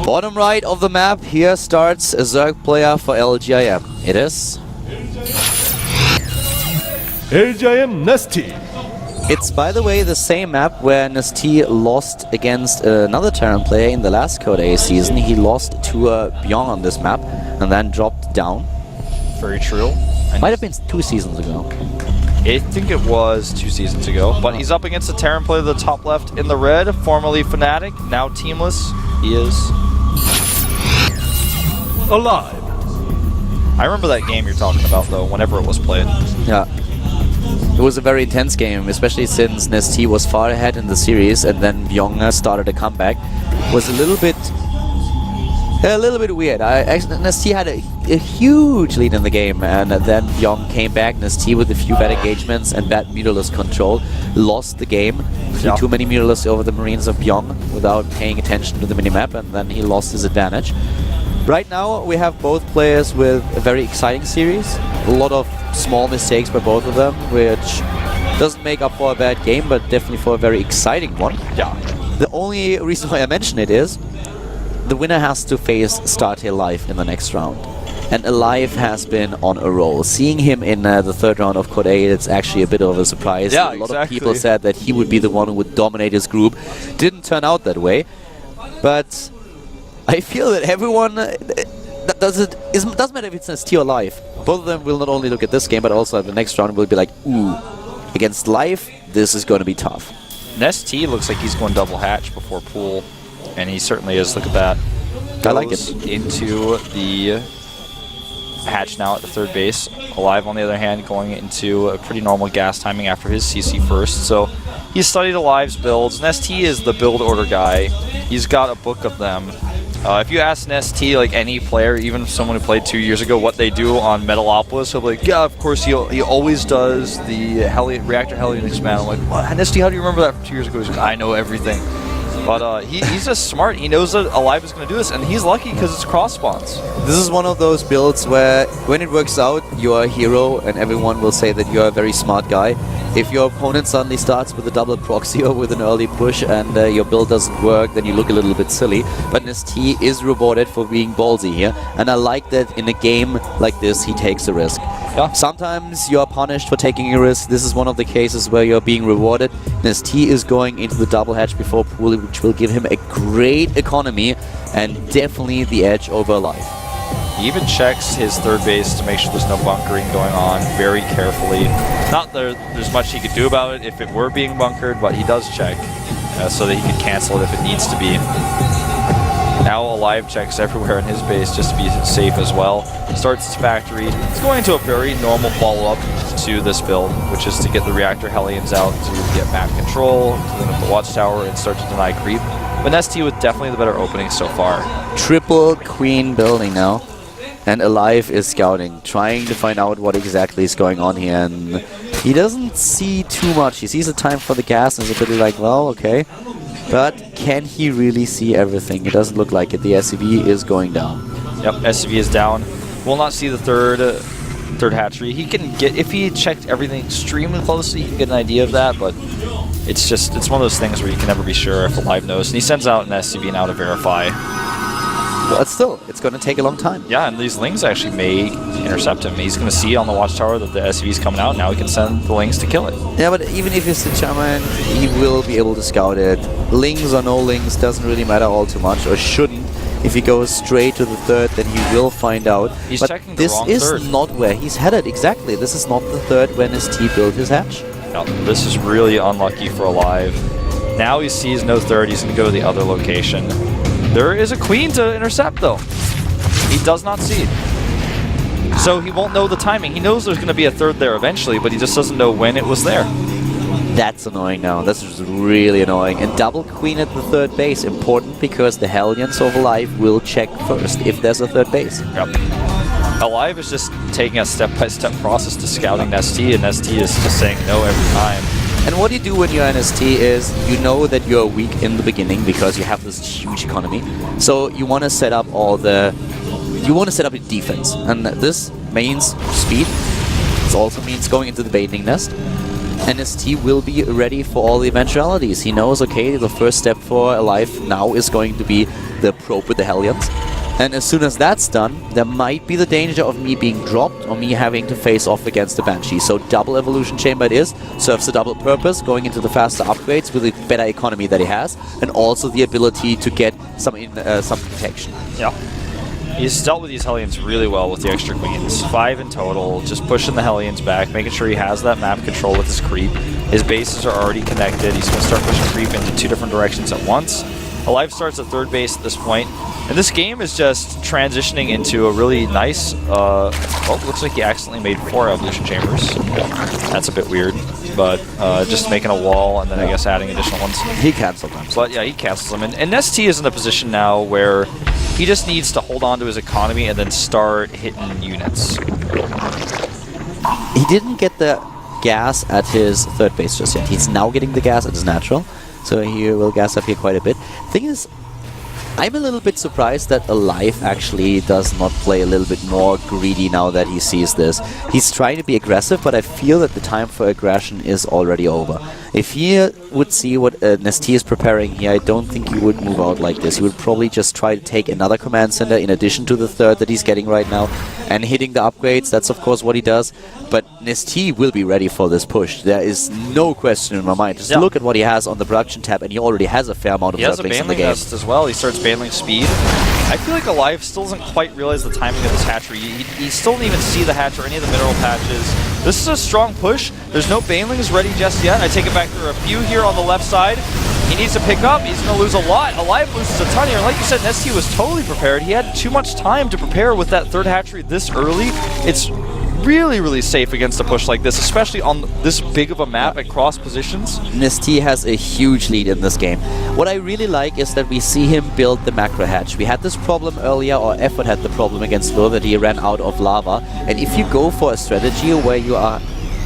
Bottom right of the map, here starts a Zerg player for LGIM. It is... LGIM NesTea. It's, by the way, the same map where NesTea lost against another Terran player in the last Code A season. He lost to Byong on this map and then dropped down. Very true. And might have been 2 seasons ago. I think it was 2 seasons ago. But he's up against a Terran player, the top left in the red, formerly Fnatic, now teamless. He is... alive. I remember that game you're talking about, though, whenever it was played. Yeah. It was a very intense game, especially since NesTea was far ahead in the series and then Byong started a comeback. It was a little bit weird. NesTea had a huge lead in the game and then Byong came back. NesTea with a few bad engagements and bad Mutalisk control lost the game. Threw too many Mutalisks over the Marines of Byong without paying attention to the minimap, and then he lost his advantage. Right now we have both players with a very exciting series. A lot of small mistakes by both of them, which doesn't make up for a bad game, but definitely for a very exciting one. Yeah. The only reason why I mention it is the winner has to face StarCraft Alive in the next round. And Alive has been on a roll. Seeing him in the 3rd round of Code A, it's actually a bit of a surprise. Yeah, a lot of people said that he would be the one who would dominate his group. Didn't turn out that way. But I feel that everyone... doesn't matter if it's NesTea or Live. Both of them will not only look at this game, but also at the next round will be like, ooh, against Live, this is going to be tough. NesTea looks like he's going double hatch before pool, and he certainly is. Look at that. I like it. Into the hatch now at the 3rd base. Alive, on the other hand, going into a pretty normal gas timing after his CC first. So he's studied Alive's builds. NesTea is the build order guy. He's got a book of them. If you ask NesTea, like any player, even someone who played 2 years ago, what they do on Metalopolis, he'll be like, yeah, of course, he always does the reactor Hellion expand. I'm like, what? NesTea, how do you remember that from 2 years ago? He's like, I know everything. But he's just smart. He knows that Alive is going to do this, and he's lucky because it's cross spawns. This is one of those builds where, when it works out, you are a hero, and everyone will say that you're a very smart guy. If your opponent suddenly starts with a double proxy or with an early push and your build doesn't work, then you look a little bit silly. But NesTea is rewarded for being ballsy here, and I like that in a game like this, he takes a risk. Yeah. Sometimes you are punished for taking a risk. This is one of the cases where you're being rewarded. NesTea is going into the double hatch before pool, which will give him a great economy and definitely the edge over Alive. He even checks his 3rd base to make sure there's no bunkering going on very carefully. Not that there's much he could do about it if it were being bunkered, but he does check so that he can cancel it if it needs to be. Now Alive checks everywhere in his base just to be safe as well. Starts his factory. It's going into a very normal follow-up to this build, which is to get the reactor Hellions out to get map control, clean up the watchtower, and start to deny creep. But NesTea with definitely the better opening so far. Triple Queen building now. And Alive is scouting, trying to find out what exactly is going on here. And he doesn't see too much. He sees the time for the gas and is a bit like, well, okay. But can he really see everything? It doesn't look like it. The SCV is going down. Yep, SCV is down. Will not see the third hatchery. He can get, if he checked everything extremely closely, he can get an idea of that, but it's one of those things where you can never be sure if Alive knows. And he sends out an SCV now to verify. But still, it's going to take a long time. Yeah, and these Lings actually may intercept him. He's going to see on the watchtower that the SCV is coming out. Now he can send the Lings to kill it. Yeah, but even if he's the Shaman, he will be able to scout it. Lings or no Lings doesn't really matter all too much, or shouldn't. If he goes straight to the 3rd, then he will find out. He's but checking the wrong this 3rd. is not where he's headed. Exactly. This is not the 3rd when NesTea built his hatch. No, this is really unlucky for Alive. Now he sees no 3rd. He's going to go to the other location. There is a Queen to intercept, though. He does not see it. So he won't know the timing. He knows there's going to be a 3rd there eventually, but he just doesn't know when it was there. That's annoying now. This is really annoying. And double Queen at the 3rd base. Important because the Hellions of Alive will check first if there's a 3rd base. Yep. Alive is just taking a step-by-step process to scouting NesTea, and NesTea is just saying no every time. And what you do when you're NesTea is you know that you're weak in the beginning because you have this huge economy. So you want to set up a defense. And this means speed. This also means going into the baiting nest. NesTea will be ready for all the eventualities. He knows, okay, the first step for Alive now is going to be the probe with the Hellions. And as soon as that's done, there might be the danger of me being dropped or me having to face off against the Banshee. So double evolution chamber it is, serves a double purpose, going into the faster upgrades with the better economy that he has, and also the ability to get some protection. Yeah. He's dealt with these Hellions really well with the extra queens. 5 in total, just pushing the Hellions back, making sure he has that map control with his creep. His bases are already connected. He's going to start pushing creep into 2 different directions at once. Alive starts at third base at this point. And this game is just transitioning into a really nice... oh, looks like he accidentally made 4 evolution chambers. That's a bit weird. But just making a wall and then I guess adding additional ones. He cancelled them. But yeah, he cancels them. And NesTea is in a position now where he just needs to hold on to his economy and then start hitting units. He didn't get the gas at his third base just yet. He's now getting the gas at his natural. So he will gas up here quite a bit. Thing is, I'm a little bit surprised that Alive actually does not play a little bit more greedy now that he sees this. He's trying to be aggressive, but I feel that the time for aggression is already over. If he would see what NesTea is preparing here, I don't think he would move out like this. He would probably just try to take another command center in addition to the third that he's getting right now, and hitting the upgrades. That's of course what he does. But NesTea will be ready for this push. There is no question in my mind. Just look at what he has on the production tab, and he already has a fair amount of zerglings in the game. Nest as well. He starts baneling speed. I feel like Alive still doesn't quite realize the timing of this hatchery. He still didn't even see the hatch or any of the mineral patches. This is a strong push. There's no banelings ready just yet. I take it back through a few here on the left side. He needs to pick up. He's going to lose a lot. Alive loses a ton here. And like you said, NesTea was totally prepared. He had too much time to prepare with that third hatchery this early. It's really, really safe against a push like this, especially on this big of a map at cross positions. NesTea has a huge lead in this game. What I really like is that we see him build the macro hatch. We had this problem earlier, or Effort had the problem against Lure, that he ran out of lava. And if you go for a strategy where you are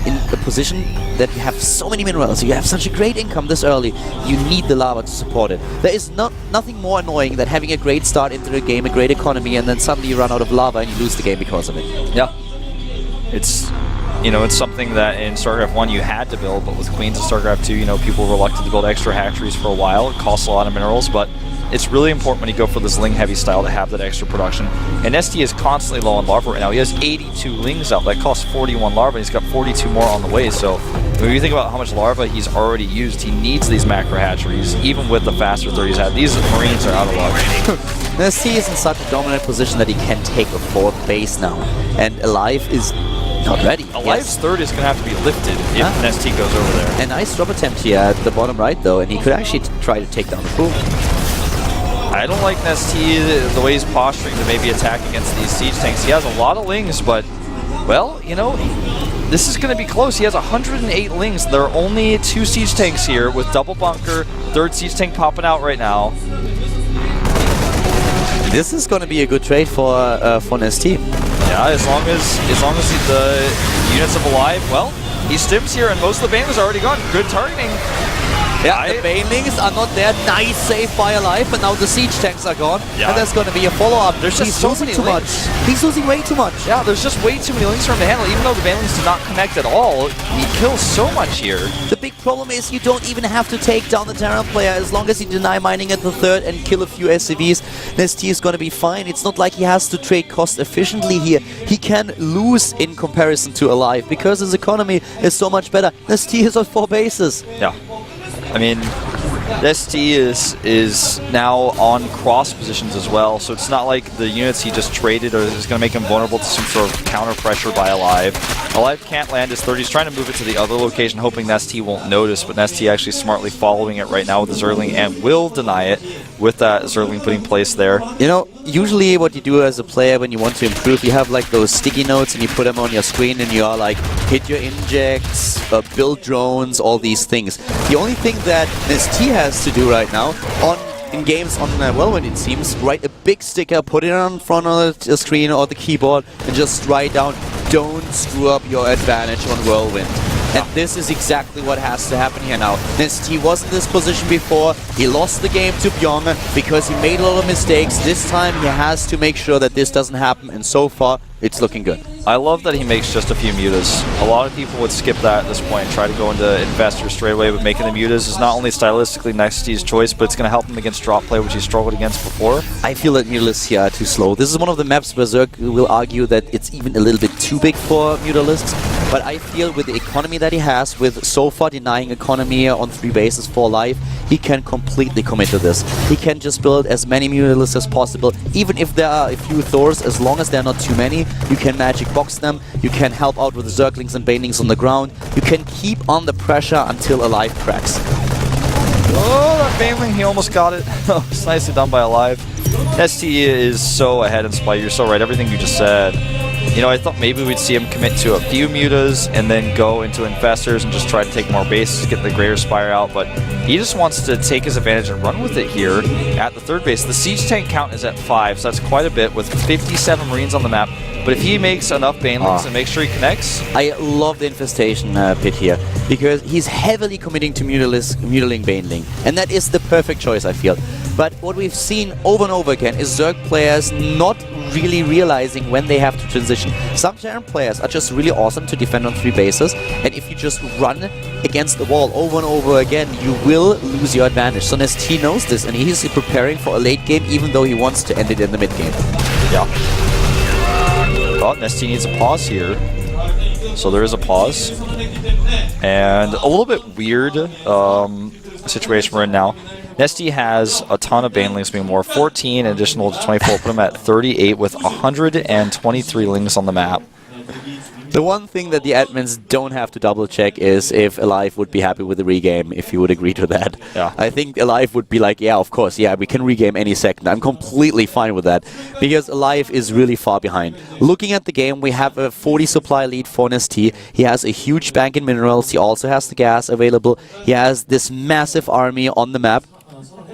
in a position that you have so many minerals, you have such a great income this early, you need the lava to support it. There is nothing more annoying than having a great start into the game, a great economy, and then suddenly you run out of lava and you lose the game because of it. Yeah. It's, you know, it's something that in StarCraft 1 you had to build, but with Queens in StarCraft 2, you know, people were reluctant to build extra hatcheries for a while. It costs a lot of minerals, but it's really important when you go for this Ling-heavy style to have that extra production. And NesTea is constantly low on larva right now. He has 82 Lings out. That costs 41 larva, and he's got 42 more on the way. So when you think about how much larva he's already used, he needs these macro hatcheries, even with the faster 30s had. These Marines are out of luck. NesTea is in such a dominant position that he can take a 4th base now. And Alive is not ready. Alive's third is going to have to be lifted if NesTea goes over there. A nice drop attempt here at the bottom right, though, and he could actually try to take down the pool. I don't like NesTea, the way he's posturing to maybe attack against these siege tanks. He has a lot of Lings, but, well, you know, this is going to be close. He has 108 Lings. There are only 2 siege tanks here with double bunker, 3rd siege tank popping out right now. This is going to be a good trade for NesTea. Yeah, as long as the units of Alive, well, he stims here and most of the banelings are already gone. Good targeting. Yeah, the banelings are not there. Nice save by Alive, but now the siege tanks are gone. Yeah. And there's going to be a follow-up. There's just so many much. He's losing way too much. Yeah, there's just way too many Lings for him to handle. Even though the banelings do not connect at all, he kills so much here. The big problem is you don't even have to take down the Terran player. As long as you deny mining at the 3rd and kill a few SCVs, NesTea is going to be fine. It's not like he has to trade cost efficiently here. He can lose in comparison to Alive because his economy is so much better. NesTea is on 4 bases. Yeah. I mean, NesTea is now on cross positions as well, so it's not like the units he just traded is going to make him vulnerable to some sort of counter pressure by Alive. Alive can't land his 30. He's trying to move it to the other location, hoping NesTea won't notice, but NesTea actually smartly following it right now with the Zergling and will deny it with that Zergling putting place there. You know, usually what you do as a player when you want to improve, you have like those sticky notes and you put them on your screen and you are like, hit your injects, build drones, all these things. The only thing that NesTea has to do right now in games on Whirlwind, it seems, write a big sticker, put it on front of the screen or the keyboard and just write down, don't screw up your advantage on Whirlwind. And this is exactly what has to happen here now. NesTea was in this position before. He lost the game to Byung because he made a lot of mistakes. This time he has to make sure that this doesn't happen, and so far it's looking good. I love that he makes just a few mutas. A lot of people would skip that at this point and try to go into Infestor straight away, but making the mutas is not only stylistically NesTea's choice, but it's going to help him against drop play, which he struggled against before. I feel that Mutalisks here are too slow. This is one of the maps where Zerg will argue that it's even a little bit too big for Mutalisks, but I feel with the economy that he has, with so far denying economy on 3 bases for life, he can completely commit to this. He can just build as many Mutalisks as possible, even if there are a few Thors, as long as there are not too many, you can magic box them, you can help out with the Zerglings and Banelings on the ground, you can keep on the pressure until Alive cracks. Oh, that Baneling, he almost got it. It's nicely done by Alive. NesTea is so ahead in Spite, you're so right, everything you just said. You know, I thought maybe we'd see him commit to a few mutas and then go into Infestors and just try to take more bases, get the Greater Spire out, but he just wants to take his advantage and run with it here at the 3rd base. The siege tank count is at 5, so that's quite a bit with 57 Marines on the map. But if he makes enough Banelings and makes sure he connects... I love the Infestation pit here, because he's heavily committing to mutiling Baneling, and that is the perfect choice, I feel. But what we've seen over and over again is Zerg players not really realizing when they have to transition. Some Terran players are just really awesome to defend on 3 bases, and if you just run against the wall over and over again, you will lose your advantage. So NesTea knows this, and he's preparing for a late game, even though he wants to end it in the mid game. Yeah. Well, NesTea needs a pause here. So there is a pause. And a little bit weird situation we're in now. NesTea has a ton of Banelings, being more 14 additional to 24, put him at 38 with 123 lings on the map. The one thing that the admins don't have to double check is if Alive would be happy with the regame, if you would agree to that. Yeah. I think Alive would be like, yeah, of course, yeah, we can regame any second. I'm completely fine with that, because Alive is really far behind. Looking at the game, we have a 40 supply lead for NesTea. He has a huge bank in minerals. He also has the gas available. He has this massive army on the map.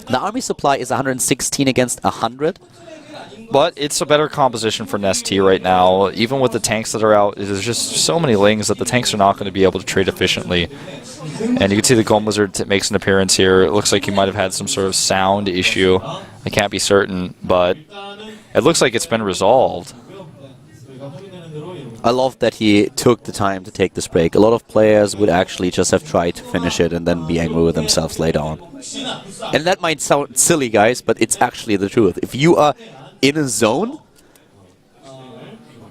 The army supply is 116 against 100. But it's a better composition for NesTea right now. Even with the tanks that are out, there's just so many lings that the tanks are not going to be able to trade efficiently. And you can see the Golem Wizard makes an appearance here. It looks like he might have had some sort of sound issue. I can't be certain, but it looks like it's been resolved. I love that he took the time to take this break. A lot of players would actually just have tried to finish it and then be angry with themselves later on. And that might sound silly, guys, but it's actually the truth. If you are in a zone,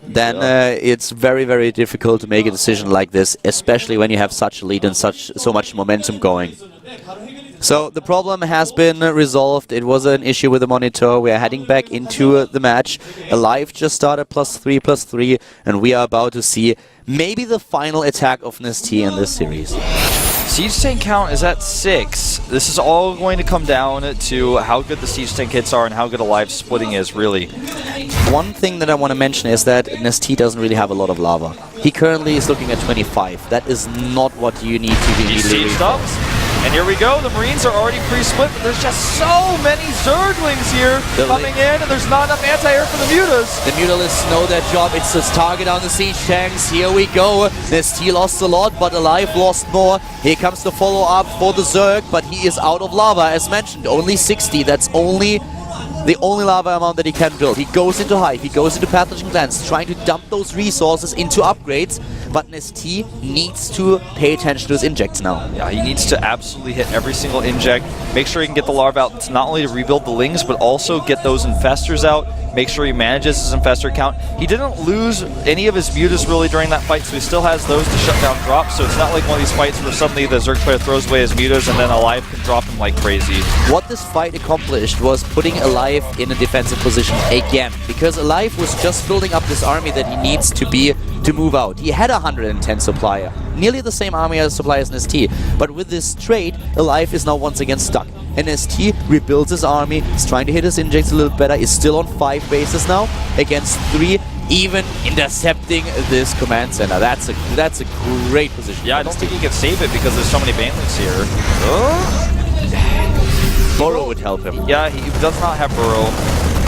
then it's very, very difficult to make a decision like this, especially when you have such a lead and so much momentum going. So the problem has been resolved. It was an issue with the monitor. We are heading back into the match. Alive just started +3/+3, and we are about to see maybe the final attack of NesTea in this series. Siege tank count is at 6. This is all going to come down to how good the siege tank hits are and how good Alive splitting is, really. One thing that I want to mention is that NesTea doesn't really have a lot of lava. He currently is looking at 25. That is not what you need to be really stops. And here we go, the Marines are already pre-split, but there's just so many Zerglings here coming in, and there's not enough anti-air for the Mutas. The Mutalists know their job. It's this target on the siege tanks. Here we go. NesTea lost a lot, but Alive lost more. Here comes the follow-up for the Zerg, but he is out of lava, as mentioned. Only 60. That's the only lava amount that he can build. He goes into Hive, he goes into Pathogen Glands, trying to dump those resources into upgrades, but NesTea needs to pay attention to his injects now. Yeah, he needs to absolutely hit every single inject, make sure he can get the larva out, not only to rebuild the lings, but also get those infestors out, make sure he manages his infestor count. He didn't lose any of his mutas really during that fight, so he still has those to shut down drops, so it's not like one of these fights where suddenly the Zerg player throws away his mutas and then Alive can drop him like crazy. What this fight accomplished was putting Alive in a defensive position again, because Alive was just building up this army that he needs to move out. He had 110 supply, nearly the same army as supply as NesTea, but with this trade, Alive is now once again stuck. And NesTea rebuilds his army, is trying to hit his injects a little better, is still on 5 bases now against 3, even intercepting this command center. That's a great position. Yeah, I don't think he can save it because there's so many Banelings here. Burrow would help him. Yeah, he does not have Burrow.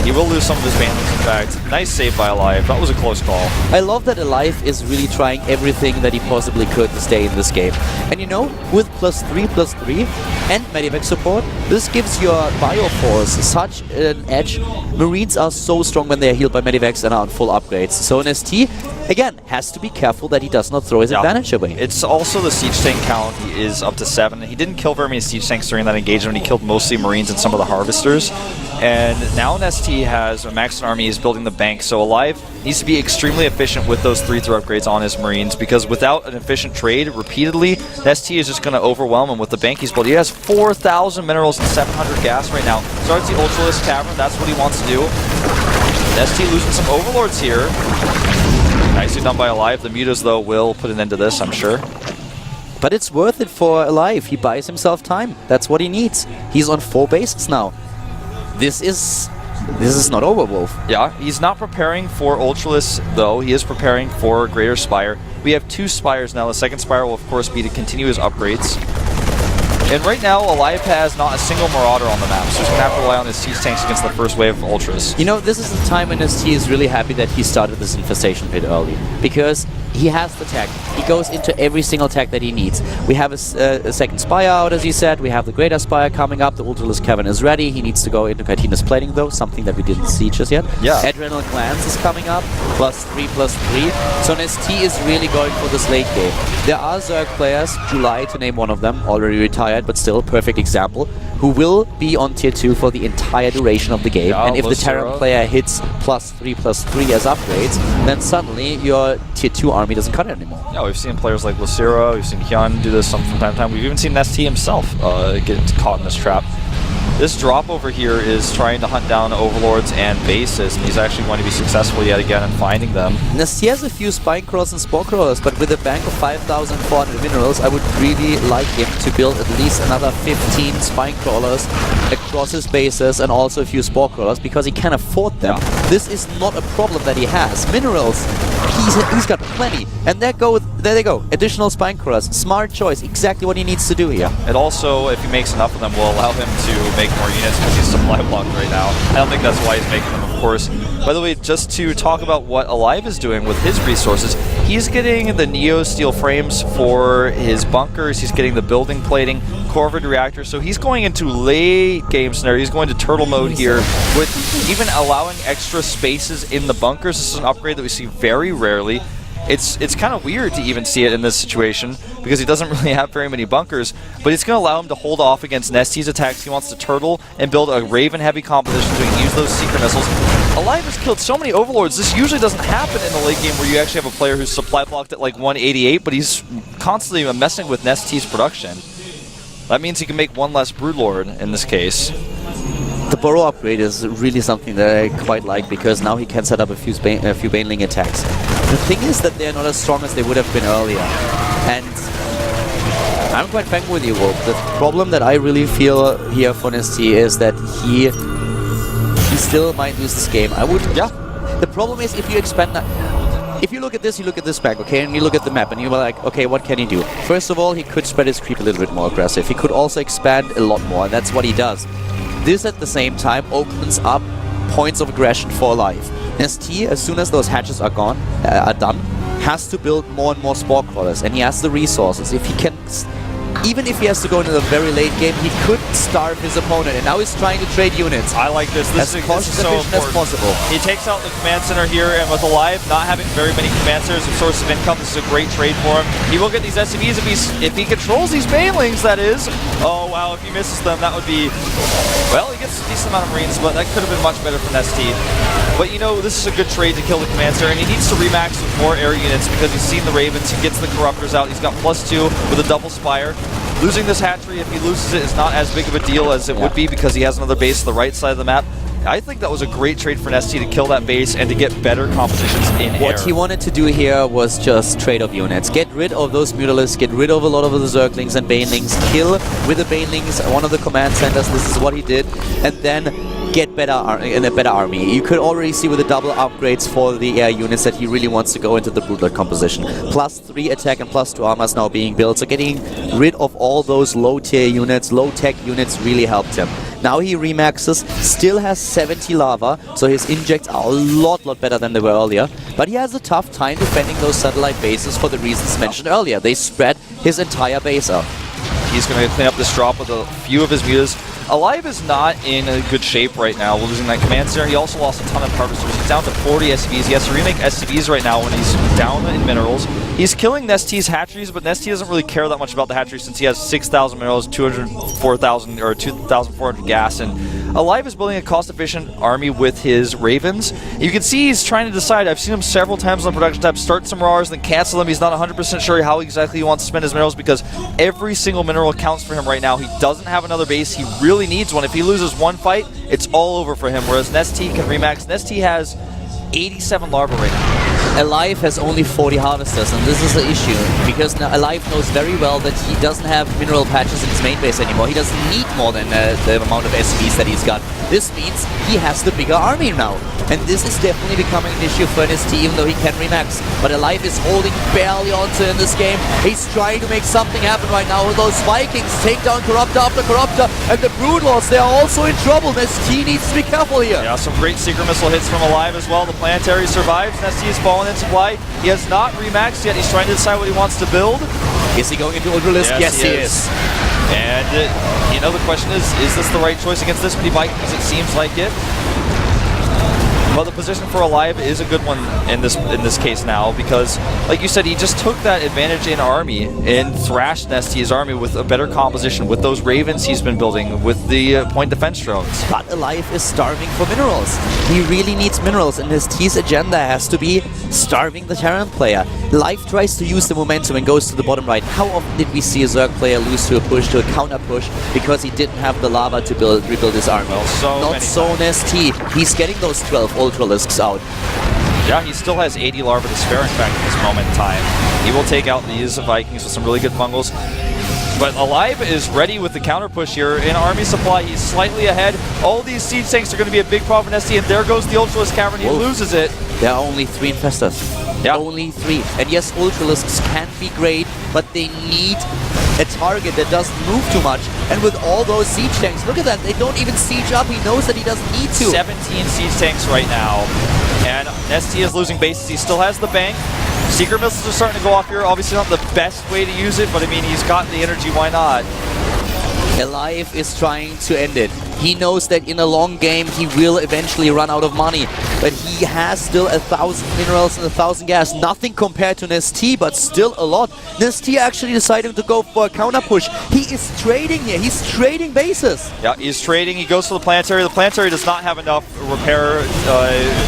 He will lose some of his banelings, in fact. Nice save by Alive. That was a close call. I love that Alive is really trying everything that he possibly could to stay in this game. And you know, with +3/+3 and Medivac support, this gives your Bioforce such an edge. Marines are so strong when they are healed by Medivacs and are on full upgrades. So NesTea, again, has to be careful that he does not throw his advantage away. It's also the siege tank count is up to 7. He didn't kill very many siege tanks during that engagement. He killed mostly Marines and some of the Harvesters. And now NesTea has a maxed army, is building the bank, so Alive needs to be extremely efficient with those 3-throw upgrades on his Marines, because without an efficient trade repeatedly, NesTea is just going to overwhelm him with the bank he's built. He has 4,000 minerals and 700 gas right now. Starts the Ultralisk Tavern, that's what he wants to do. NesTea losing some Overlords here. Nicely done by Alive. The Mutas, though, will put an end to this, I'm sure. But it's worth it for Alive. He buys himself time. That's what he needs. He's on 4 bases now. This is not over, Wolf. Yeah, he's not preparing for Ultralisk, though. He is preparing for Greater Spire. We have 2 Spires now. The second Spire will, of course, be to continue his upgrades. And right now, Alive has not a single Marauder on the map, so he's going to have to rely on his siege tanks against the first wave of Ultras. You know, this is the time when NesTea is really happy that he started this infestation pit early, because he has the tech. He goes into every single tech that he needs. We have a second Spire out, as he said. We have the Greater Spire coming up. The Ultralisk Cavern is ready. He needs to go into Kaitina's plating, though, something that we didn't see just yet. Yeah. Adrenal Glance is coming up, +3/+3. So NesTea is really going for this late game. There are Zerg players, July to name one of them, already retired, but still perfect example, who will be on tier 2 for the entire duration of the game. Yeah, and if the Terran player hits +3/+3 as upgrades, then suddenly your tier 2 army doesn't cut it anymore. Yeah, we've seen players like Lucera, we've seen Hyun do this from time to time. We've even seen NesTea himself get caught in this trap. This drop over here is trying to hunt down Overlords and bases, and he's actually going to be successful yet again in finding them. NesTea has a few Spine Crawlers and Spore Crawlers, but with a bank of 5,400 minerals, I would really like him to build at least another 15 Spine Crawlers across his bases and also a few Spore Crawlers, because he can afford them. Yeah. This is not a problem that he has. Minerals, he's got plenty. And there they go, additional Spine Crawlers. Smart choice, exactly what he needs to do here. And also, if he makes enough of them, will allow him to make more units because he's supply blocked right now. I don't think that's why he's making them, of course. By the way, just to talk about what Alive is doing with his resources, he's getting the Neo steel frames for his bunkers, he's getting the building plating, Corvid reactor, so he's going into late game scenario. He's going to turtle mode here with even allowing extra spaces in the bunkers. This is an upgrade that we see very rarely. It's kind of weird to even see it in this situation because he doesn't really have very many bunkers, but it's going to allow him to hold off against NesTea's attacks. He wants to turtle and build a Raven-heavy composition so he can use those secret missiles. Alive has killed so many Overlords. This usually doesn't happen in the late game where you actually have a player who's supply blocked at like 188, but he's constantly messing with NesTea's production. That means he can make one less Broodlord in this case. The Burrow upgrade is really something that I quite like, because now he can set up a few Baneling attacks. The thing is that they're not as strong as they would have been earlier. And I'm quite frank with you, Wolf. The problem that I really feel here for NesTea is that he still might lose this game. Yeah. The problem is if you expand that. If you look at this back, okay, and you look at the map, and you're like, okay, what can he do? First of all, he could spread his creep a little bit more aggressive. He could also expand a lot more, and that's what he does. This, at the same time, opens up points of aggression for Alive. NesTea, as soon as those hatches are done, has to build more and more Spore Crawlers, and he has the resources. If he can, even if he has to go into the very late game, he could starve his opponent, and now he's trying to trade units. I like this. This is so important. As possible. He takes out the command center here, and with Alive not having very many command centers of source of income, this is a great trade for him. He will get these SCVs if he controls these Banelings, that is. Oh wow, if he misses them, that would be... Well, he gets a decent amount of Marines, but that could have been much better for NesTea. But you know, this is a good trade to kill the command center, and he needs to remax with more air units because he's seen the Ravens, he gets the Corruptors out, he's got +2 with a double Spire. Losing this hatchery, if he loses it, is not as big of a deal as it would be because he has another base to the right side of the map. I think that was a great trade for NesTea to kill that base and to get better compositions in air. What he wanted to do here was just trade off units. Get rid of those Mutalisks, get rid of a lot of the Zerglings and Banelings, kill with the Banelings one of the command centers, this is what he did, and then get a better army. You could already see with the double upgrades for the air units that he really wants to go into the Broodlord composition. +3 attack and +2 armor is now being built, so getting rid of all those low-tier units, low-tech units really helped him. Now he remaxes, still has 70 lava, so his injects are a lot better than they were earlier. But he has a tough time defending those satellite bases for the reasons mentioned earlier. They spread his entire base out. He's going to clean up this drop with a few of his mutas. Alive is not in a good shape right now, losing that command center. He also lost a ton of harvesters. He's down to 40 SCVs. He has to remake SCVs right now when he's down in minerals. He's killing NesTea's hatcheries, but NesTea doesn't really care that much about the hatcheries since he has 6,000 minerals, 204,000 or 2,400 gas, and Alive is building a cost-efficient army with his ravens. You can see he's trying to decide. I've seen him several times on the production tab start some RARs, then cancel them. He's not 100% sure how exactly he wants to spend his minerals because every single mineral counts for him right now. He doesn't have another base. He really needs one. If he loses one fight, it's all over for him, whereas NesTea can remax. NesTea has 87 larvae right now. Alive has only 40 harvesters, and this is the issue, because now Alive knows very well that he doesn't have mineral patches in his main base anymore. He doesn't need more than the amount of SCVs that he's got. This means he has the bigger army now, and this is definitely becoming an issue for NesTea, even though he can remax. But Alive is holding barely onto in this game. He's trying to make something happen right now with those Vikings. Take down Corruptor after Corruptor, and the Brood Lords, they are also in trouble. NesTea needs to be careful here. Yeah, some great Secret Missile hits from Alive as well. The Planetary survives. NesTea is fallen in supply. He has not remaxed yet. He's trying to decide what he wants to build. Is he going into Ultralisk? Yes, he is. And, you know, the question is this the right choice against this many Vikings? It seems like it. But the position for Alive is a good one in this case now because, like you said, he just took that advantage in army and thrashed NesTea's army with a better composition, with those Ravens he's been building, with the point defense drones. But Alive is starving for minerals. He really needs minerals, and NesTea's agenda has to be starving the Terran player. Alive tries to use the momentum and goes to the bottom right. How often did we see a Zerg player lose to a push, to a counter push, because he didn't have the lava to rebuild his army? Well, Not so NesTea. He's getting those 12 Ultralisks out. Yeah, he still has 80 larvae to spare, in fact, at this moment in time. He will take out these Vikings with some really good fungals. But Alive is ready with the counter push here. In army supply, he's slightly ahead. All these siege tanks are going to be a big problem for NesTea, and there goes the Ultralisk Cavern. He loses it. There are only 3 infestors. Yeah. Only 3. And yes, Ultralisks can be great, but they need a target that doesn't move too much. And with all those siege tanks, look at that, they don't even siege up. He knows that he doesn't need to. 17 siege tanks right now. And NesTea is losing bases. He still has the bank. Secret missiles are starting to go off here. Obviously not the best way to use it, but I mean, he's got the energy, why not? Alive is trying to end it. He knows that in a long game he will eventually run out of money, but he has still 1,000 minerals and 1,000 gas. Nothing compared to NesTea, but still a lot. NesTea actually decided to go for a counter push. He is trading here. He's trading bases. Yeah, he's trading. He goes for the Planetary. The Planetary does not have enough repair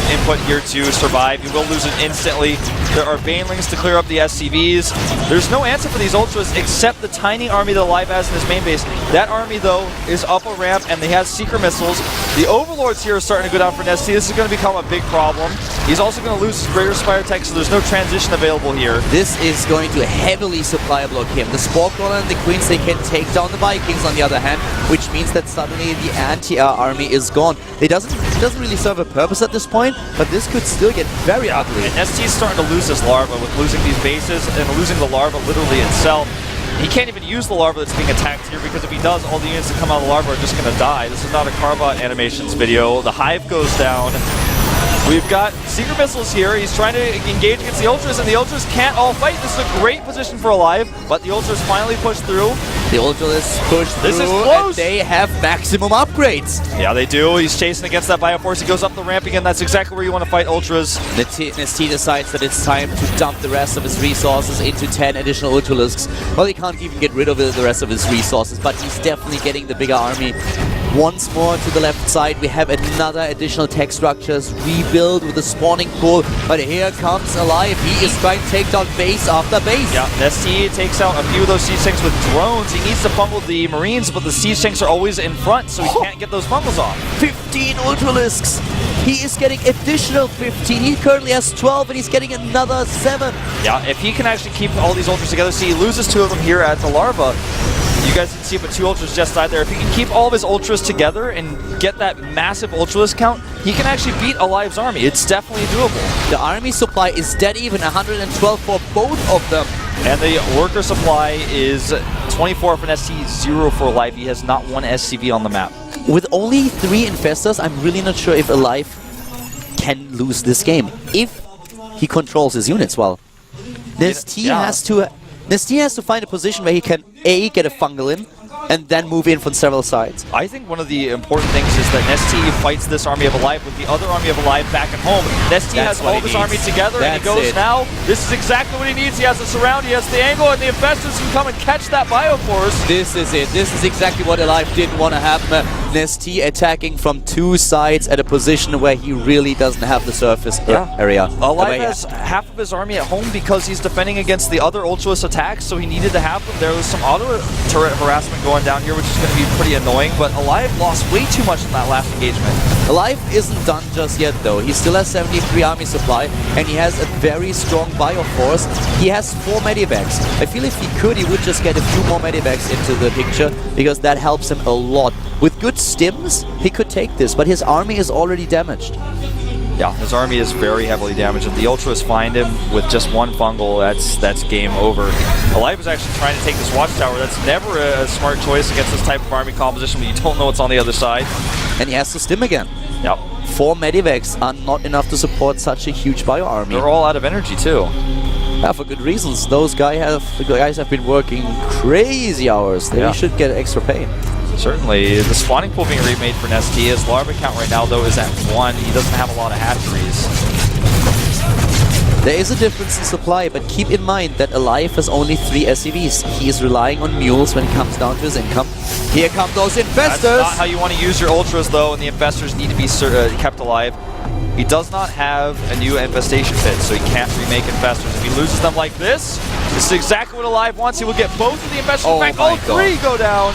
input here to survive. He will lose it instantly. There are Banelings to clear up the SCVs. There's no answer for these Ultras except the tiny army that Alive has in his main base. That army, though, is up a ramp, and they have Secret Missiles. The Overlords here are starting to go down for NesTea. This is going to become a big problem. He's also going to lose his Greater Spire Tech, so there's no transition available here. This is going to heavily supply block him. The Spore Crawler and the Queens, they can take down the Vikings on the other hand, which means that suddenly the anti-air army is gone. It doesn't really serve a purpose at this point, but this could still get very ugly. And NesTea is starting to lose his larva with losing these bases and losing the larva literally itself. He can't even use the larva that's being attacked here because if he does, all the units that come out of the larva are just going to die. This is not a Carbot animations video. The hive goes down. We've got Secret Missiles here. He's trying to engage against the Ultras, and the Ultras can't all fight. This is a great position for Alive, but the Ultras finally push through. The Ultras push through, this is close. And they have maximum upgrades. Yeah, they do. He's chasing against that Bioforce. He goes up the ramp again. That's exactly where you want to fight Ultras. NesTea decides that it's time to dump the rest of his resources into 10 additional Ultralisks. Well, he can't even get rid of the rest of his resources, but he's definitely getting the bigger army. Once more to the left side, we have another additional tech structures rebuild with a spawning pool, but here comes Alive. He is trying to take down base after base. Yeah, NesTea takes out a few of those siege tanks with drones. He needs to fungal the Marines, but the siege tanks are always in front, so he can't get those fungals off. 15 Ultralisks. He is getting additional 15. He currently has 12, and he's getting another 7. Yeah, if he can actually keep all these Ultras together, see, he loses 2 of them here at the larva. You guys didn't see it, but 2 Ultras just died there. If he can keep all of his Ultras together and get that massive Ultralisk count, he can actually beat Alive's army. It's definitely doable. The army supply is dead even, 112 for both of them. And the worker supply is 24 for NesTea, 0 for Alive. He has not one SCV on the map. with only 3 Infestors, I'm really not sure if Alive can lose this game. If he controls his units well. NesTea has to find a position where he can A, get a fungal in, and then move in from several sides. I think one of the important things is that NesTea fights this army of Alive with the other army of Alive back at home. NesTea has all of his army together, and he goes now. This is exactly what he needs. He has the surround, he has the angle, and the Infestors can come and catch that Bioforce. This is it. This is exactly what Alive didn't want to happen. NesTea attacking from 2 sides at a position where he really doesn't have the surface area. Alive has half of his army at home because he's defending against the other Ultrawist attacks, so he needed to have them. There was some auto turret harassment going down here, which is going to be pretty annoying, but Alive lost way too much in that last engagement. Alive isn't done just yet though. He still has 73 army supply, and he has a very strong Bioforce. He has 4 medivacs. I feel if he could, he would just get a few more medivacs into the picture, because that helps him a lot. With good stims, he could take this, but his army is already damaged. Yeah, his army is very heavily damaged. If the Ultras find him with just 1 fungal, that's game over. Alive is actually trying to take this watchtower. That's never a smart choice against this type of army composition when you don't know what's on the other side. And he has to stim again. Yep. 4 medivacs are not enough to support such a huge bio army. They're all out of energy too. Yeah, for good reasons. Those guys have been working crazy hours. They should get extra pay. Certainly. The spawning pool being remade for NesTea. His larva count right now, though, is at 1. He doesn't have a lot of hatcheries. There is a difference in supply, but keep in mind that Alive has only 3 SCVs. He is relying on mules when it comes down to his income. Here come those Infestors! That's not how you want to use your Ultras, though, and the Infestors need to be kept alive. He does not have a new infestation pit, so he can't remake Infestors. If he loses them like this is exactly what Alive wants. He will get both of the Infestors back. All 3 go down.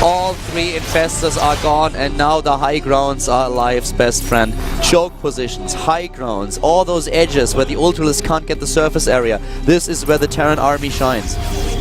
All 3 Infestors are gone, and now the high grounds are Alive's best friend. Choke positions, high grounds, all those edges where the Ultralists can't get the surface area. This is where the Terran army shines.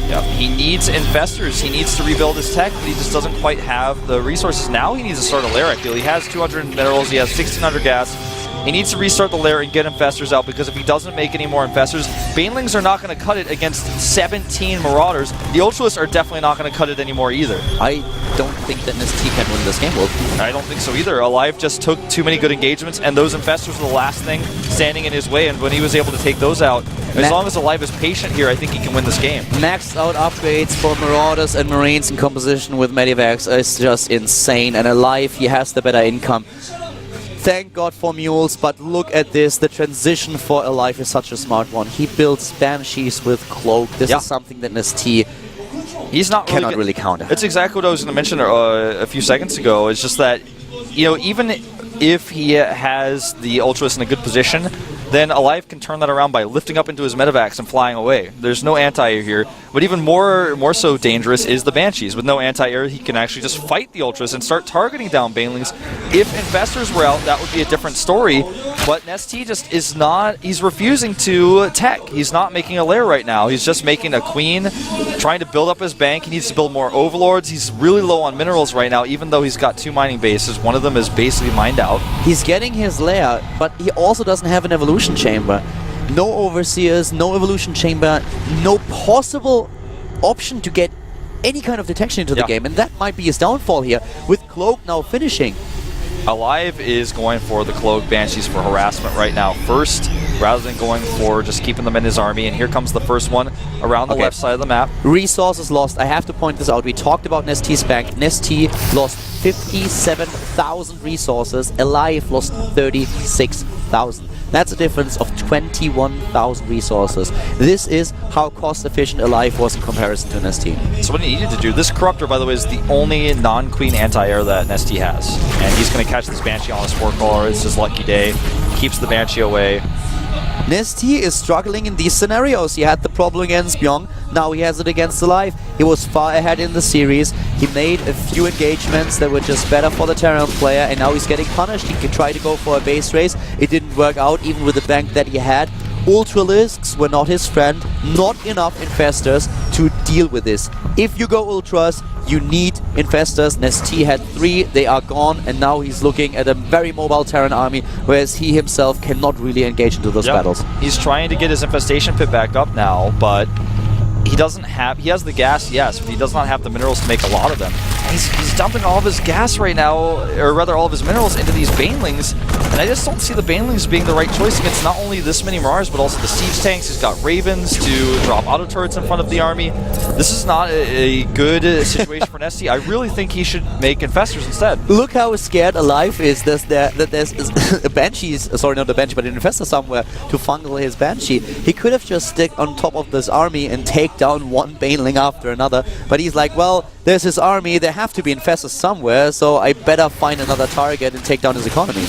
Yep. He needs Infestors. He needs to rebuild his tech, but he just doesn't quite have the resources. Now he needs to start a lair, I feel. He has 200 minerals, he has 1600 gas. He needs to restart the lair and get Infestors out, because if he doesn't make any more Infestors, Banelings are not going to cut it against 17 Marauders. The Ultralists are definitely not going to cut it anymore either. I don't think that NesTea can win this game, Wolf. I don't think so either. Alive just took too many good engagements, and those Infestors were the last thing standing in his way, and when he was able to take those out, as long as Alive is patient here, I think he can win this game. Maxed out upgrades for Marauders and Marines in composition with Medivacs is just insane, and Alive, he has the better income. Thank God for mules, but look at this. The transition for Alive is such a smart one. He builds Banshees with Cloak. This is something that NesTea cannot really counter. It's exactly what I was going to mention a few seconds ago. It's just that, you know, even if he has the Ultras in a good position, then Alive can turn that around by lifting up into his Medivacs and flying away. There's no anti-air here, but even more so dangerous is the Banshees. With no anti-air, he can actually just fight the Ultras and start targeting down Banelings. If Infestors were out, that would be a different story, but NesTea just is not, he's refusing to tech. He's not making a lair right now. He's just making a queen, trying to build up his bank. He needs to build more Overlords. He's really low on minerals right now, even though he's got 2 mining bases. One of them is basically mined out. He's getting his lair, but he also doesn't have an evolution chamber. No overseers, no evolution chamber, no possible option to get any kind of detection into the game, and that might be his downfall here, with Cloak now finishing. Alive is going for the Cloak Banshees for harassment right now first, rather than going for just keeping them in his army, and here comes the first one around the left side of the map. Resources lost. I have to point this out. We talked about NesTea's bank. NesTea lost 57,000 resources. Alive lost 36,000. That's a difference of 21,000 resources. This is how cost efficient Alive was in comparison to NesTea. So what he needed to do, this Corruptor, by the way, is the only non-Queen anti-air that NesTea has. And he's going to catch this Banshee on a Spore Caller. It's his lucky day. Keeps the Banshee away. NesTea is struggling in these scenarios. He had the problem against Byung, now he has it against Alive. He was far ahead in the series. He made a few engagements that were just better for the Terran player, and now he's getting punished. He could try to go for a base race. It didn't work out, even with the bank that he had. Ultralisks were not his friend. Not enough Infestors to deal with this. If you go Ultras, you need Infestors. NesTea had 3, they are gone, and now he's looking at a very mobile Terran army, whereas he himself cannot really engage into those battles. He's trying to get his infestation pit back up now, but he doesn't have, he has the gas, yes, but he does not have the minerals to make a lot of them. he's dumping all of his gas right now, or rather all of his minerals into these Banelings, and I just don't see the Banelings being the right choice against not only this many Marauders, but also the siege tanks. He's got Ravens to drop auto turrets in front of the army. This is not a good situation for NesTea. I really think he should make Infestors instead. Look how scared Alive is that there's a Banshee, sorry, not a Banshee, but an Infestor somewhere to fungal his Banshee. He could have just stick on top of this army and take down one Baneling after another, but he's like, well, there's his army, there have to be Infestors somewhere, so I better find another target and take down his economy.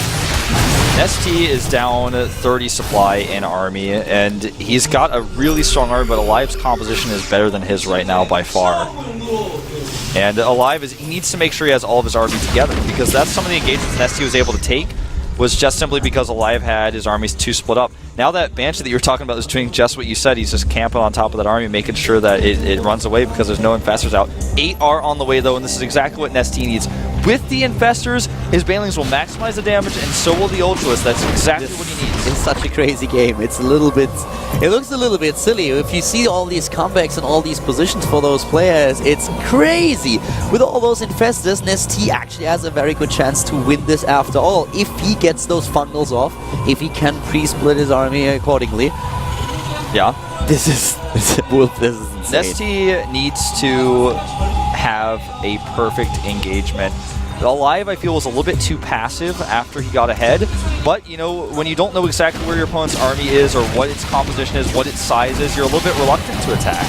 NesTea is down 30 supply in army, and he's got a really strong army, but Alive's composition is better than his right now by far. And Alive, he needs to make sure he has all of his army together, because that's some of the engagements NesTea was able to take, was just simply because Alive had his armies too split up. Now that Banshee that you were talking about is doing just what you said. He's just camping on top of that army, making sure that it runs away because there's no Infestors out. 8 are on the way though, and this is exactly what NesTea needs. With the Infestors, his Banelings will maximize the damage, and so will the Ultras. That's exactly what he needs. It's such a crazy game. It's a little bit... It looks a little bit silly. If you see all these comebacks and all these positions for those players, it's crazy. With all those Infestors, NesTea actually has a very good chance to win this after all. If he gets those fungals off, if he can pre-split his army accordingly. Yeah. This is insane. NesTea needs to have a perfect engagement. Alive, I feel, was a little bit too passive after he got ahead, but you know, when you don't know exactly where your opponent's army is or what its composition is, what its size is, you're a little bit reluctant to attack.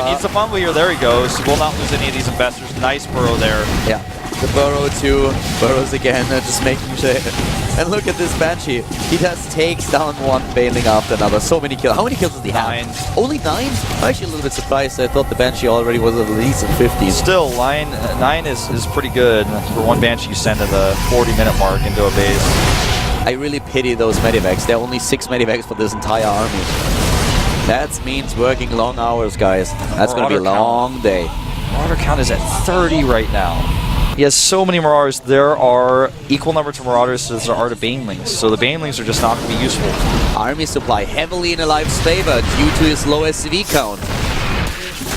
He needs a fumble here. There he goes. Will not lose any of these Infestors. Nice burrow there. Yeah. The burrow too. Burrows again, just making sure. And look at this Banshee. He just takes down one Baneling after another. So many kills. How many kills does he have? 9. Only 9? I'm actually a little bit surprised. I thought the Banshee already was at least in 50. Still, 9 is pretty good for one Banshee you send at the 40-minute mark into a base. I really pity those medivacs. There are only 6 medivacs for this entire army. That means working long hours, guys. That's going to be a long day. Marauder count is at 30 right now. He has so many Marauders. There are equal number to Marauders as there are to Banelings, so the Banelings are just not going to be useful. Army supply heavily in Alive's favor due to his low SCV count.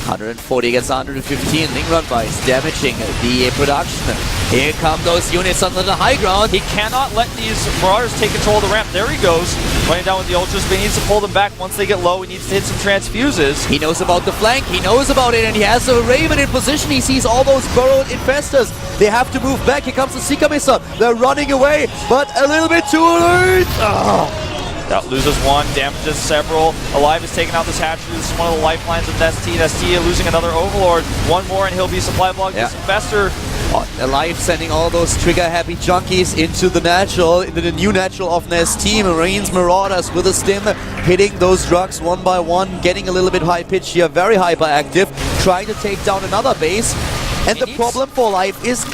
140 against 115. Link run buys damaging the production. Here come those units on the high ground. He cannot let these Marauders take control of the ramp. There he goes, running down with the Ultras, but he needs to pull them back. Once they get low, he needs to hit some transfuses. He knows about the flank. He knows about it, and he has a Raven in position. He sees all those burrowed Infestors. They have to move back. Here comes the Seeker Missile. They're running away, but a little bit too late. That loses one, damages several. Alive is taking out this hatchery. This is one of the lifelines of NesTea. NesTea losing another Overlord. One more and he'll be supply blocked. Yeah. This Infestor. Alive sending all those trigger-happy junkies into the new natural of NesTea. Marines, Marauders with a stim, hitting those drugs one by one, getting a little bit high-pitched here, very hyperactive, trying to take down another base. And the problem for Alive is,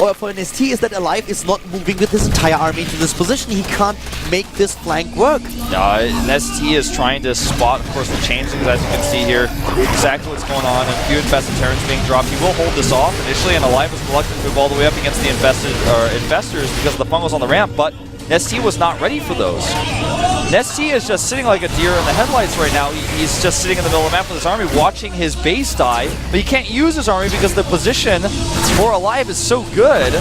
or for NesTea, is that Alive is not moving with his entire army into this position. He can't make this flank work. NesTea is trying to spot, of course, the changelings, as you can see here, exactly what's going on. A few infested Terrans being dropped. He will hold this off initially, and Alive was reluctant to move all the way up against the Infestors because of the fungals on the ramp, but NesTea was not ready for those. NesTea is just sitting like a deer in the headlights right now. He's just sitting in the middle of the map with his army, watching his base die, but he can't use his army because the position for Alive is so good.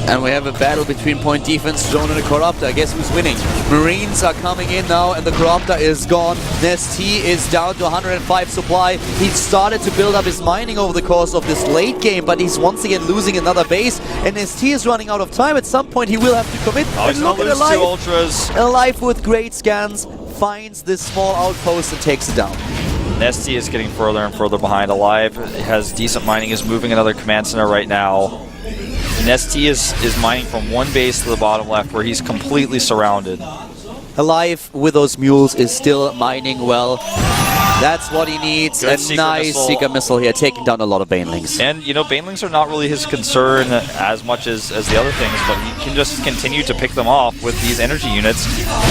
And we have a battle between point defense, drone and the Corruptor. Guess who's winning? Marines are coming in now, and the Corruptor is gone. NesTea is down to 105 supply. He started to build up his mining over the course of this late game, but he's once again losing another base, and NesTea is running out of time. At some point, he will have to commit. Oh, he's look gonna at lose two Alive. Ultras. Alive with great scans, finds this small outpost and takes it down. NesTea is getting further and further behind. Alive has decent mining, is moving another command center right now. NesTea is mining from one base to the bottom left where he's completely surrounded. Alive with those mules is still mining well. That's what he needs. Good a nice Seeker Missile here, taking down a lot of Banelings. And, you know, Banelings are not really his concern as much as the other things, but he can just continue to pick them off with these energy units.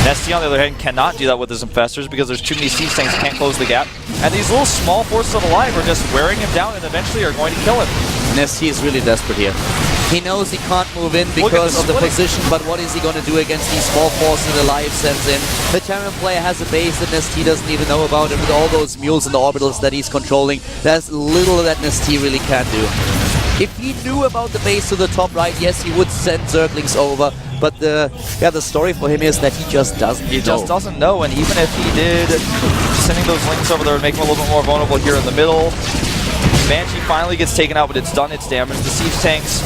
NesTea, on the other hand, cannot do that with his Infestors because there's too many siege tanks, can't close the gap. And these little small forces of Alive are just wearing him down and eventually are going to kill him. NesTea is really desperate here. He knows he can't move in because of the position, but what is he going to do against these small forces that Alive sends in? The Terran player has a base that NesTea doesn't even know about, and with all those mules and the orbitals that he's controlling, there's little that NesTea really can do. If he knew about the base to the top right, yes, he would send Zerglings over. But the story for him is that he just doesn't know. He just doesn't know, and even if he did, sending those links over there would make him a little bit more vulnerable here in the middle. Banshee finally gets taken out, but it's done its damage. The siege tanks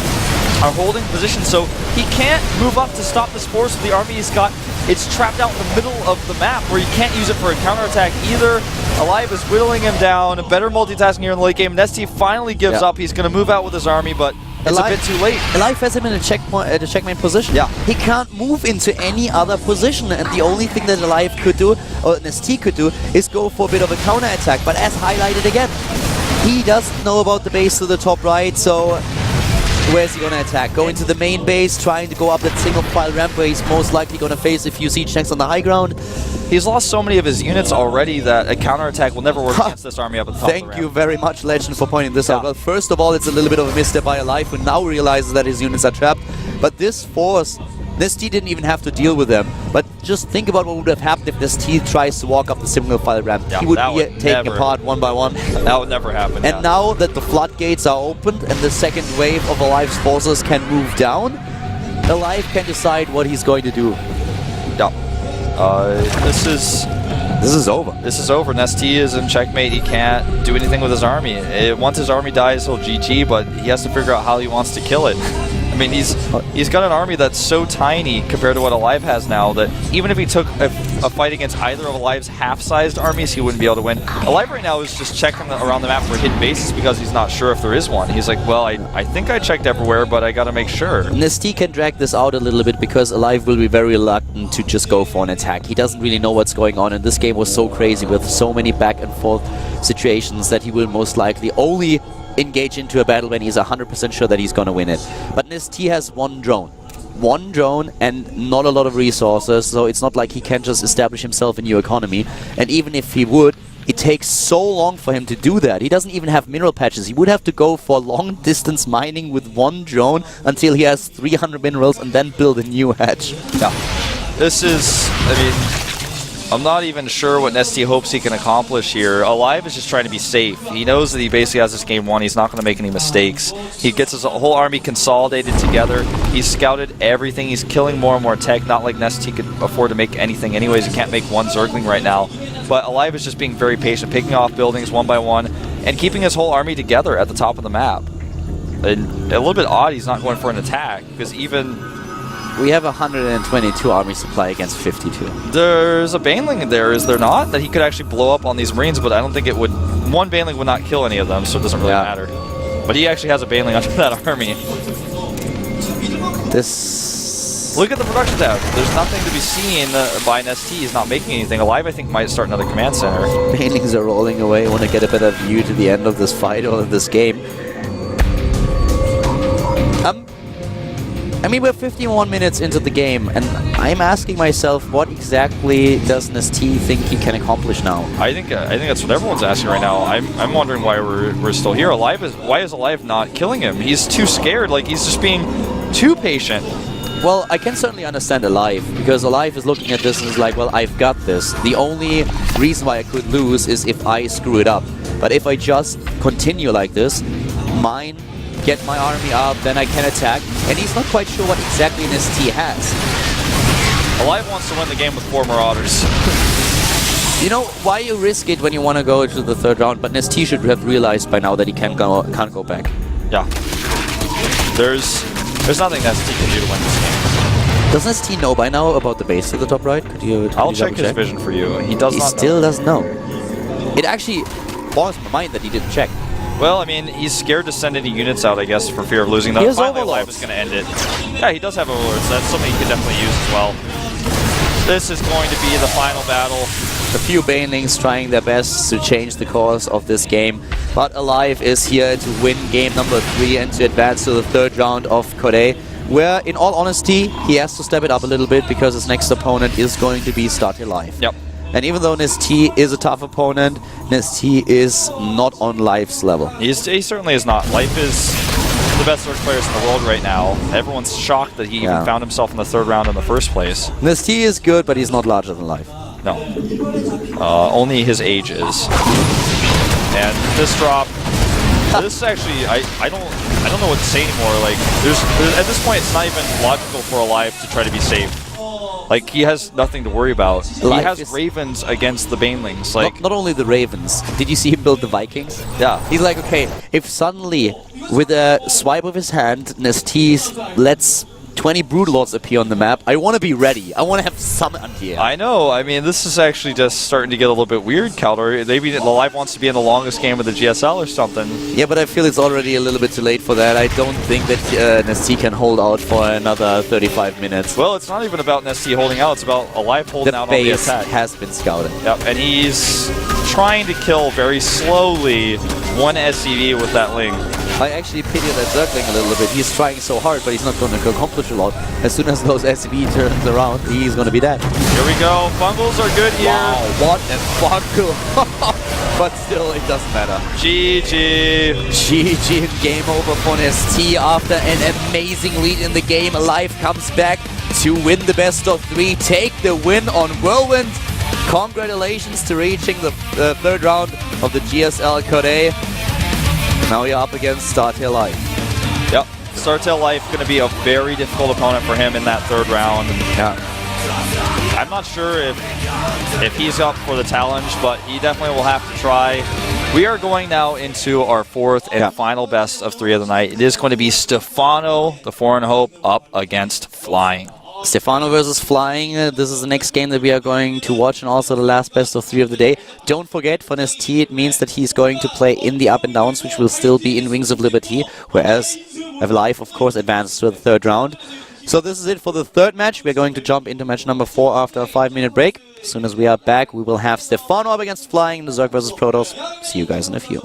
are holding position, so he can't move up to stop this force of the army he's got. It's trapped out in the middle of the map where you can't use it for a counterattack either. Alive is whittling him down. Better multitasking here in the late game. NesTea finally gives up. He's going to move out with his army, but it's a bit too late. Alive has him in a checkmate position. Yeah. He can't move into any other position, and the only thing that Alive could do, or NesTea could do, is go for a bit of a counterattack. But as highlighted again, he doesn't know about the base to the top right, so where's he going to attack? Go into the main base, trying to go up that single file ramp where he's most likely going to face a few siege tanks on the high ground. He's lost so many of his units already that a counterattack will never work against this army up at the top of the ramp. Thank you very much, Legend, for pointing this out. Well, first of all, it's a little bit of a misstep by Alive, who now realizes that his units are trapped. But this force, NesTea didn't even have to deal with them. But just think about what would have happened if NesTea tries to walk up the single file ramp. Yeah, he would be taken apart one by one. That would never happen. And now that the floodgates are opened and the second wave of Alive's forces can move down, Alive can decide what he's going to do. Yeah. This is over. This is over. NesTea is in checkmate. He can't do anything with his army. Once his army dies, he'll GG, but he has to figure out how he wants to kill it. I mean, he's got an army that's so tiny compared to what Alive has now that even if he took a fight against either of Alive's half-sized armies, he wouldn't be able to win. Alive right now is just checking around the map for hidden bases because he's not sure if there is one. He's like, well, I think I checked everywhere, but I gotta make sure. NesTea can drag this out a little bit because Alive will be very reluctant to just go for an attack. He doesn't really know what's going on, and this game was so crazy with so many back and forth situations that he will most likely only engage into a battle when he's 100% sure that he's going to win it. But NesTea has one drone and not a lot of resources, so it's not like he can just establish himself a new economy. And even if he would, it takes so long for him to do that. He doesn't even have mineral patches. He would have to go for long distance mining with one drone until he has 300 minerals and then build a new hatch. Yeah. This is, I mean, I'm not even sure what NesTea hopes he can accomplish here. Alive is just trying to be safe. He knows that he basically has this game won. He's not going to make any mistakes. He gets his whole army consolidated together. He's scouted everything. He's killing more and more tech. Not like NesTea could afford to make anything anyways. He can't make one Zergling right now. But Alive is just being very patient, picking off buildings one by one, and keeping his whole army together at the top of the map. And a little bit odd he's not going for an attack, because even... We have 122 army supply against 52. There's a Baneling there, is there not? That he could actually blow up on these Marines, but I don't think it would... One Baneling would not kill any of them, so it doesn't really matter. But he actually has a Baneling under that army. This... Look at the production tab. There's nothing to be seen by NesTea. He's not making anything. Alive, I think, might start another command center. Banelings are rolling away. I want to get a better view to the end of this fight or this game. I mean, we're 51 minutes into the game, and I'm asking myself, what exactly does NesTea think he can accomplish now? I think that's what everyone's asking right now. I'm wondering why we're still here. Why is Alive not killing him? He's too scared. Like, he's just being too patient. Well, I can certainly understand Alive, because Alive is looking at this and is like, well, I've got this. The only reason why I could lose is if I screw it up. But if I just continue like this, mine, get my army up, then I can attack. And he's not quite sure what exactly NesTea has. Alive wants to win the game with 4 Marauders. You know, why you risk it when you want to go to the 3rd round, but NesTea should have realized by now that he can't go back. Yeah. There's nothing NesTea can do to win this game. Does NesTea know by now about the base to the top right? I'll check his vision for you. He still doesn't know. It actually boggles my mind that he didn't check. Well, I mean, he's scared to send any units out, I guess, for fear of losing them. Finally, Alive is going to end it. Yeah, he does have Overlords. That's something he could definitely use as well. This is going to be the final battle. A few Banelings trying their best to change the course of this game. But Alive is here to win game number 3 and to advance to the 3rd round of Korea, where, in all honesty, he has to step it up a little bit because his next opponent is going to be Alive. Yep. And even though NesTea is a tough opponent, NesTea is not on Life's level. He certainly is not. Life is the best Zerg players in the world right now. Everyone's shocked that he even found himself in the 3rd round in the first place. NesTea is good, but he's not larger than Life. No. Only his age is. And this drop... This actually, I don't don't know what to say anymore. Like, there's at this point, it's not even logical for Alive to try to be safe. Like, he has nothing to worry about. He has Ravens against the Banelings. Like, not only the Ravens. Did you see him build the Vikings? Yeah. He's like, okay, if suddenly, with a swipe of his hand, NesTea lets 20 Broodlords appear on the map, I want to be ready. I want to have some here. I know. I mean, this is actually just starting to get a little bit weird, Caldor. Maybe Alive wants to be in the longest game of the GSL or something. Yeah, but I feel it's already a little bit too late for that. I don't think that NesTea can hold out for another 35 minutes. Well, it's not even about NesTea holding out. It's about Alive holding out on the attack. The base has been scouted. Yep, and he's trying to kill very slowly one SCV with that Ling. I actually pity that Zergling a little bit. He's trying so hard, but he's not going to accomplish a lot. As soon as those SCV turns around, he's going to be dead. Here we go. Bungles are good here. Wow, what a bungle. But still, it doesn't matter. GG. GG and game over for NesTea after an amazing lead in the game. Alive comes back to win the best of 3, take the win on Whirlwind. Congratulations to reaching the third round of the GSL Code A. Now you're up against StarTale Life. Yep. StarTale Life going to be a very difficult opponent for him in that third round. Yeah. I'm not sure if he's up for the challenge, but he definitely will have to try. We are going now into our fourth and final best of 3 of the night. It is going to be Stefano, the Foreign Hope, up against Flying. Stefano versus Flying. This is the next game that we are going to watch, and also the last best of 3 of the day. Don't forget, for NesTea, it means that he's going to play in the up and downs, which will still be in Wings of Liberty, whereas Alive, of course, advances to the third round. So this is it for the third match. We're going to jump into match number 4 after a 5-minute break. As soon as we are back, we will have Stefano up against Flying in the Zerg versus Protoss. See you guys in a few.